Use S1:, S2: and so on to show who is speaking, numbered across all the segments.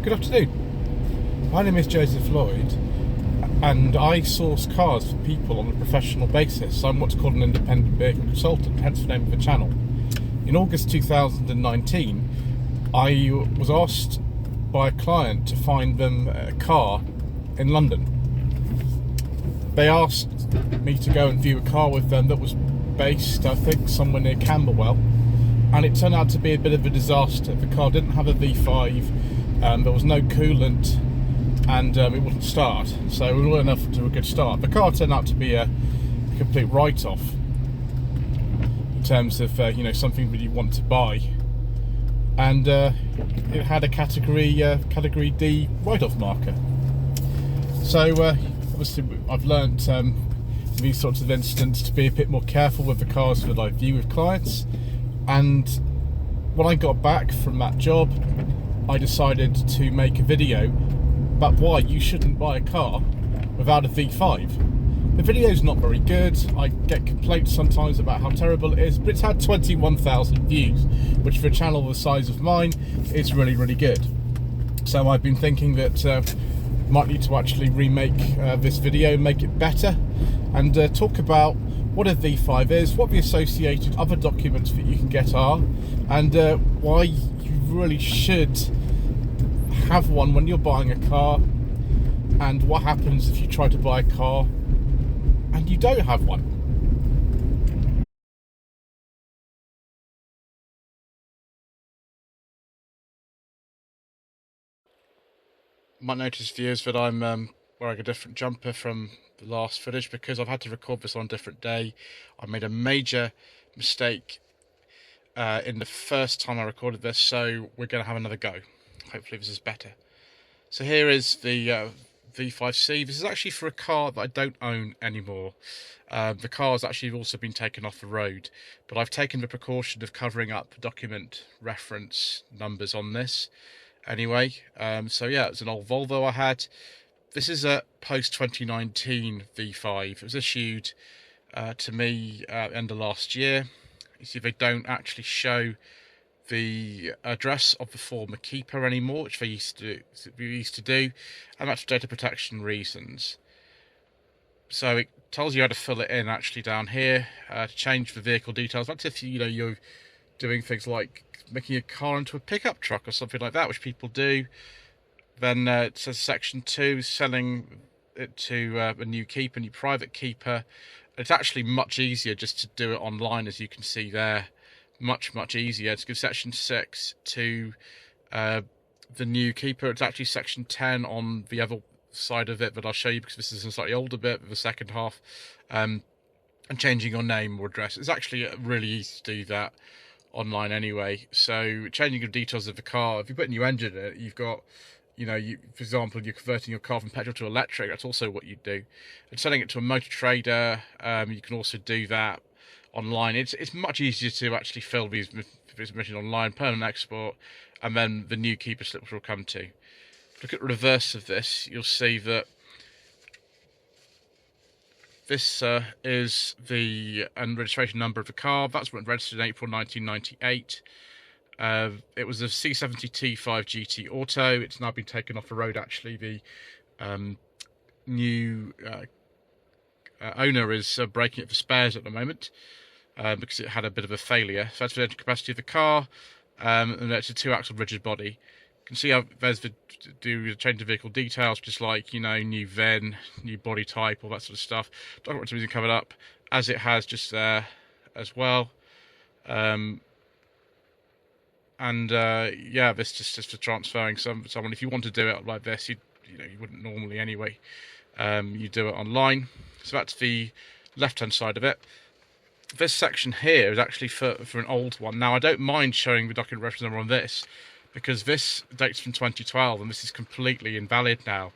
S1: Good afternoon. My name is Joseph Lloyd, and I source cars for people on a professional basis. I'm what's called an independent vehicle consultant, hence the name of the channel. In August 2019, I was asked by a client to find them a car in London. They asked me to go and view a car with them that was based, I think, somewhere near Camberwell, and it turned out to be a bit of a disaster. The car didn't have a V5, there was no coolant, and it wouldn't start, so we weren't enough to a good start. The car turned out to be a complete write-off in terms of something that you want to buy, and it had a category D write-off marker. So obviously I've learnt in these sorts of incidents to be a bit more careful with the cars that I view with clients, and when I got back from that job, I decided to make a video about why you shouldn't buy a car without a V5. The video's not very good. I get complaints sometimes about how terrible it is, but it's had 21,000 views, which for a channel the size of mine is really, really good. So I've been thinking that might need to actually remake this video, make it better, and talk about what a V5 is, what the associated other documents that you can get are, and why you really should have one when you're buying a car, and what happens if you try to buy a car and you don't have one. You might notice, viewers, that I'm wearing a different jumper from the last footage because I've had to record this on a different day. I made a major mistake in the first time I recorded this, so we're going to have another go. Hopefully this is better. So here is the V5C. This is actually for a car that I don't own anymore. The car has actually also been taken off the road, but I've taken the precaution of covering up document reference numbers on this anyway. So yeah, it's an old Volvo I had. This is a post-2019 V5. It was issued to me end of last year. You see, they don't actually show the address of the former keeper anymore, which they used to do, and that's for data protection reasons. So it tells you how to fill it in actually down here to change the vehicle details. That's if you're doing things like making a car into a pickup truck or something like that, which people do. Then it says section 2, selling it to a new keeper, new private keeper. It's actually much easier just to do it online, as you can see there. Much easier to give section 6 to the new keeper. It's actually section 10 on the other side of it, but I'll show you because this is a slightly older bit of the second half. And changing your name or address, it's actually really easy to do that online anyway. So changing the details of the car, if you put a new engine in it, you've got, for example, you're converting your car from petrol to electric, that's also what you do. And selling it to a motor trader, you can also do that online. It's much easier to actually fill these information online, permanent export, and then the new keeper slip, which we'll come to. Look at the reverse of this, you'll see that this is the registration number of the car. That's when it registered in April 1998. It was a C70 T5 GT Auto. It's now been taken off the road, actually. The new owner is breaking it for spares at the moment because it had a bit of a failure. So that's the engine capacity of the car, and it's a 2-axle rigid body. You can see how there's the change of vehicle details, just like new VIN, new body type, all that sort of stuff. Document reason covered up as it has just there as well. Yeah, this just for transferring someone. If you want to do it like this, you wouldn't normally anyway. You do it online. So that's the left-hand side of it. This section here is actually for an old one. Now I don't mind showing the document reference number on this, because this dates from 2012 and this is completely invalid now.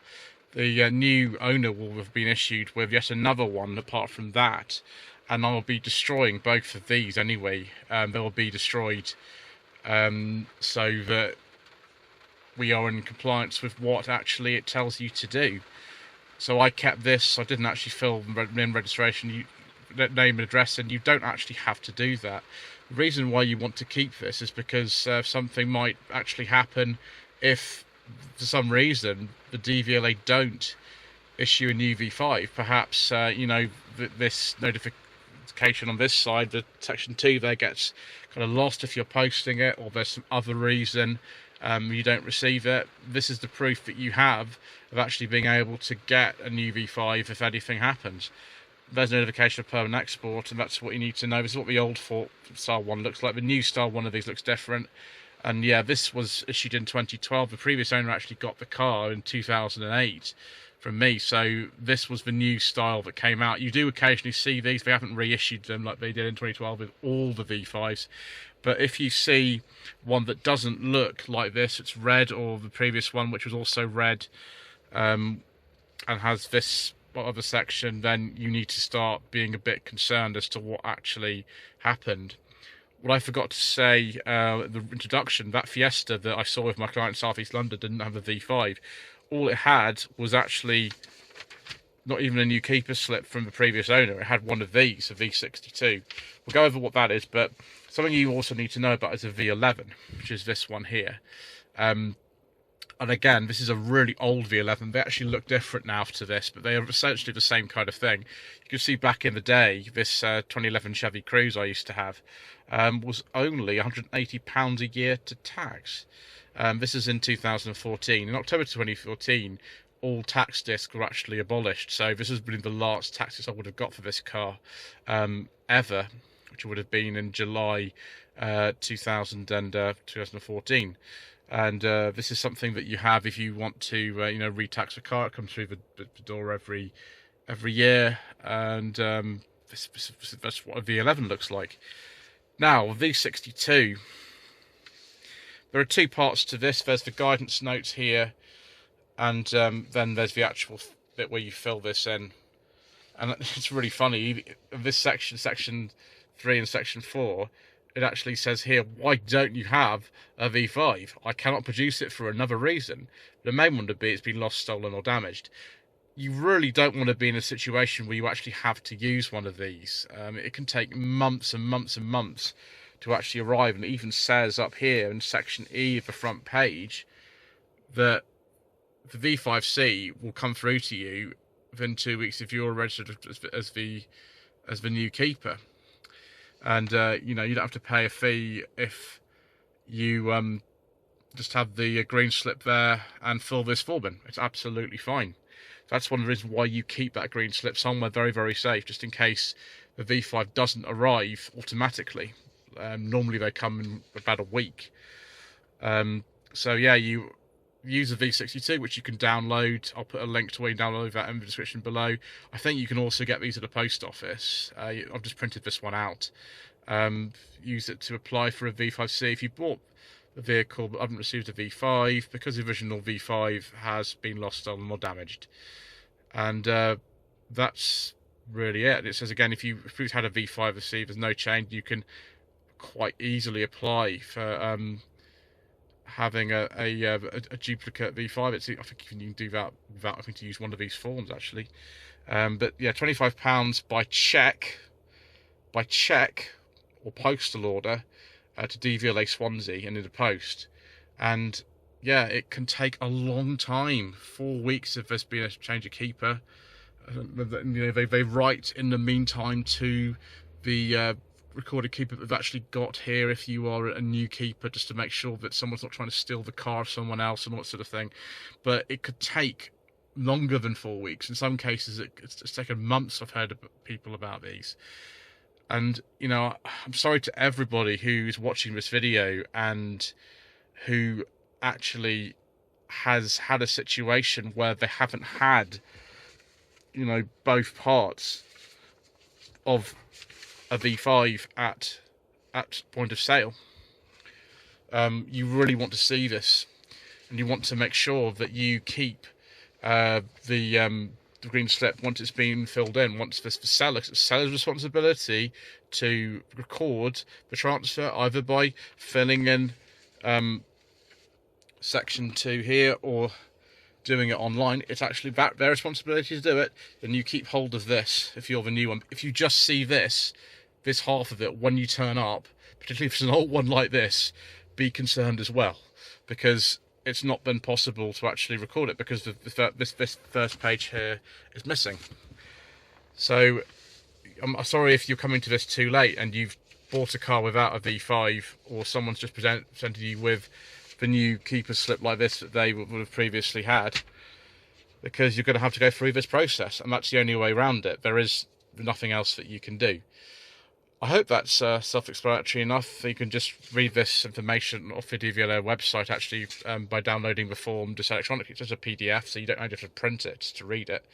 S1: The new owner will have been issued with yet another one apart from that, and I'll be destroying both of these anyway. They will be destroyed so that we are in compliance with what actually it tells you to do. So I kept this. I didn't actually fill in registration, name and address, and you don't actually have to do that. The reason why you want to keep this is because something might actually happen if for some reason the DVLA don't issue a new V5. Perhaps this notification on this side, the section 2 there, gets kind of lost if you're posting it, or there's some other reason you don't receive it. This is the proof that you have of actually being able to get a new V5 if anything happens. There's a notification of permanent export, and that's what you need to know. This is what the old Ford style one looks like. The new style one of these looks different. And yeah, this was issued in 2012. The previous owner actually got the car in 2008 from me. So this was the new style that came out. You do occasionally see these. They haven't reissued them like they did in 2012 with all the V5s. But if you see one that doesn't look like this, it's red, or the previous one, which was also red, and has this other section, then you need to start being a bit concerned as to what actually happened. What I forgot to say, the introduction, that Fiesta that I saw with my client in South East London didn't have a V5. All it had was actually not even a new keeper slip from the previous owner. It had one of these, a V62. We'll go over what that is, but something you also need to know about is a V11, which is this one here. And again, this is a really old V11. They actually look different now to this, but they are essentially the same kind of thing. You can see back in the day, this 2011 Chevy Cruze I used to have was only £180 a year to tax. This is in 2014. In October 2014, all tax discs were actually abolished. So this has been the last tax disc I would have got for this car ever, which would have been in July 2014. And this is something that you have if you want to, retax a car. It comes through the door every year, and that's what a V11 looks like. Now, V62. There are two parts to this. There's the guidance notes here, and then there's the actual bit where you fill this in. And it's really funny. This section 3 and section 4. It actually says here, why don't you have a V5? I cannot produce it for another reason. The main one would be it's been lost, stolen, or damaged. You really don't want to be in a situation where you actually have to use one of these. It can take months and months and months to actually arrive, and it even says up here in section E of the front page that the V5C will come through to you within 2 weeks if you're registered as the new keeper. And you don't have to pay a fee if you just have the green slip there and fill this form in. It's absolutely fine. That's one of the reasons why you keep that green slip somewhere very, very safe, just in case the V5 doesn't arrive automatically. Normally they come in about a week. So yeah, you use a V62, which you can download. I'll put a link to where you download that in the description below. I think you can also get these at the post office. I've just printed this one out. Use it to apply for a V5C. If you bought the vehicle but haven't received a V5, because the original V5 has been lost, stolen, or damaged. And that's really it. It says again, if you've had a V5C, there's no change. You can quite easily apply for having a duplicate V5. I think you can do that without having to use one of these forms actually. But yeah, £25 by cheque or postal order to DVLA Swansea and in the post. And yeah, it can take a long time, 4 weeks if there's been a change of keeper. They write in the meantime to the recorded keeper that they've actually got here if you are a new keeper, just to make sure that someone's not trying to steal the car of someone else and all that sort of thing. But it could take longer than 4 weeks. In some cases it's taken months. I've heard of people about these. And I'm sorry to everybody who's watching this video and who actually has had a situation where they haven't had both parts of a V5 at point of sale. You really want to see this, and you want to make sure that you keep the green slip once it's been filled in. Once the seller's responsibility to record the transfer, either by filling in section 2 here or doing it online. It's actually their responsibility to do it. Then you keep hold of this if you're the new one. If you just see this half of it when you turn up, particularly if it's an old one like this, be concerned as well, because it's not been possible to actually record it because this first page here is missing. So I'm sorry if you're coming to this too late and you've bought a car without a V5, or someone's just presented you with the new keeper's slip like this that they would have previously had, because you're going to have to go through this process, and that's the only way around it. There is nothing else that you can do. I hope that's self-explanatory enough. You can just read this information off the DVLA website actually by downloading the form just electronically. It's just a PDF, so you don't have to print it to read it.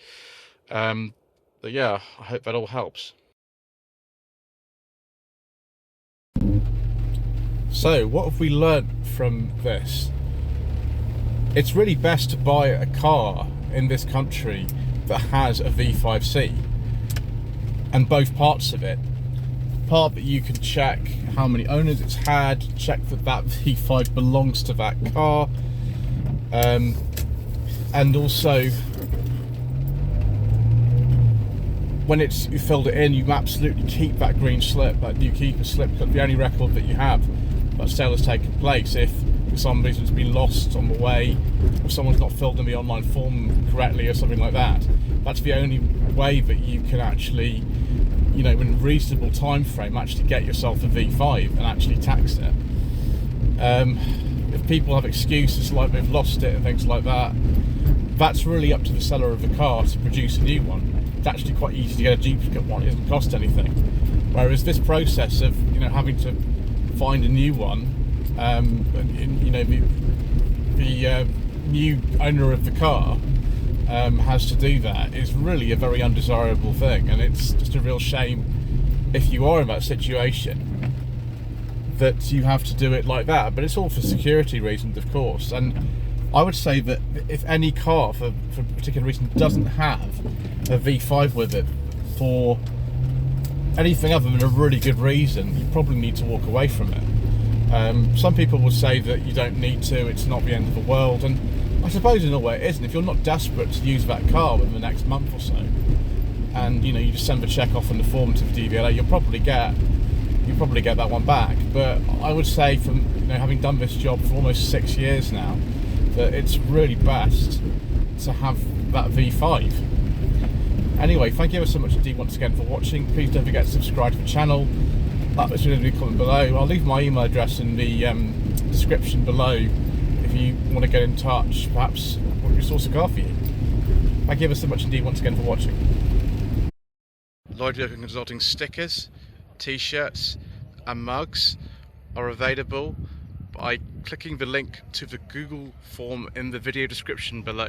S1: But yeah, I hope that all helps. So, what have we learnt from this? It's really best to buy a car in this country that has a V5C, and both parts of it. Part that you can check how many owners it's had, check that that V5 belongs to that car, and also when you filled it in, you absolutely keep that green slip, that new keeper slip, because the only record that you have that sale has taken place. If for some reason it's been lost on the way, or someone's not filled in the online form correctly or something like that, that's the only way that you can actually, in a reasonable time frame, actually get yourself a V5 and actually tax it. If people have excuses like they've lost it and things like that, that's really up to the seller of the car to produce a new one. It's actually quite easy to get a duplicate one. It doesn't cost anything. Whereas this process of having to find a new one, the new owner of the car has to do that, is really a very undesirable thing, and it's just a real shame if you are in that situation that you have to do it like that. But it's all for security reasons, of course, and I would say that if any car for a particular reason doesn't have a V5 with it for anything other than a really good reason, you probably need to walk away from it. Some people will say that you don't need to, it's not the end of the world, and I suppose in a way it isn't. If you're not desperate to use that car within the next month or so, and you just send the check off on the form to the DVLA, you'll probably get that one back. But I would say, from having done this job for almost 6 years now, that it's really best to have that V5. Anyway, thank you ever so much indeed once again for watching. Please don't forget to subscribe to the channel. That was really comment below. I'll leave my email address in the description below if you want to get in touch, perhaps want me to source a car for you. Thank you ever so much indeed once again for watching. Lloyd Vehicle Consulting stickers, t-shirts and mugs are available by clicking the link to the Google form in the video description below.